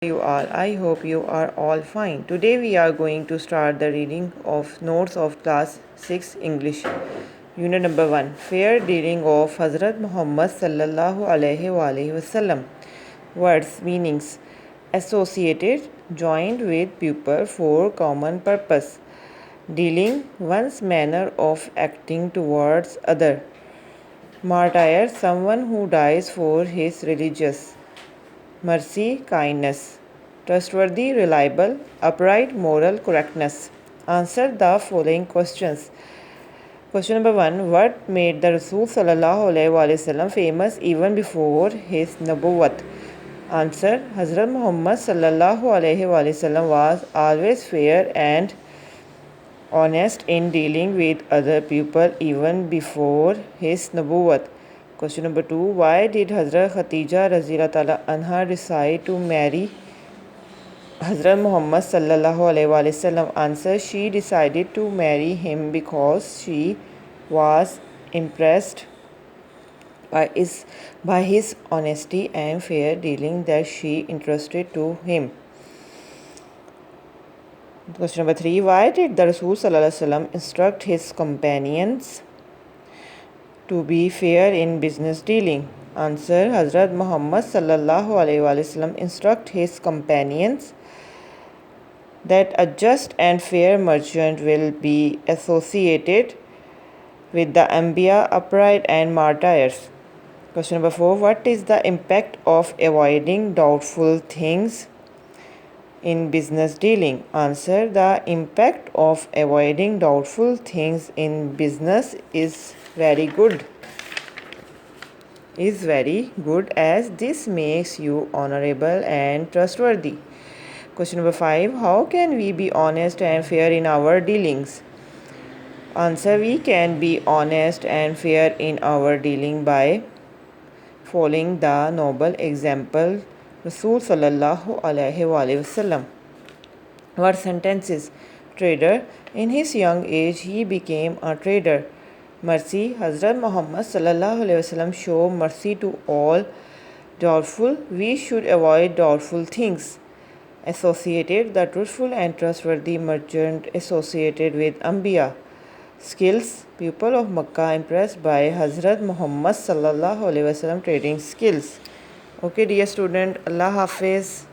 You all. I hope you are all fine. Today we are going to start the reading of notes of class 6 English. Unit number 1. Fair dealing of Hazrat Muhammad sallallahu alaihi wasallam. Words meanings. Associated, joined with pupil for common purpose. Dealing, one's manner of acting towards other. Martyr, someone who dies for his religious. Mercy, kindness. Trustworthy, reliable, upright, moral, correctness. Answer the following questions. Question number 1. What made the Rasul sallallahu alaihi wasallam famous even before his nubuwwat? Answer. Hazrat Muhammad sallallahu alaihi wasallam was always fair and honest in dealing with other people even before his nubuwwat. Question number 2. Why did Hazrat Khatija Razila Ta'ala Anha decide to marry Hazrat Muhammad sallallahu alaihi wasallam? Answer. She decided to marry him because she was impressed by his honesty and fair dealing that she entrusted to him. Question number 3. Why did the Rasul sallallahu alaihi wasallam instruct his companions to be fair in business dealing? Answer. Hazrat Muhammad sallallahu alaihi wasallam instruct his companions that a just and fair merchant will be associated with the Anbiya, upright and martyrs. Question number 4. What is the impact of avoiding doubtful things in business dealing? Answer. The impact of avoiding doubtful things in business is very good as this makes you honorable and trustworthy. Question number 5. How can we be honest and fair in our dealings? Answer. We can be honest and fair in our dealing by following the noble example Rasul sallallahu alaihi wasallam. What sentences? Trader. In his young age he became a trader. Mercy. Hazrat Muhammad sallallahu alaihi wasallam show mercy to all doubtful. We should avoid doubtful things. Associated. The truthful and trustworthy merchant associated with Anbiya. Skills. People of Makkah impressed by Hazrat Muhammad sallallahu alaihi wasallam trading skills. Okay dear student, Allah Hafiz.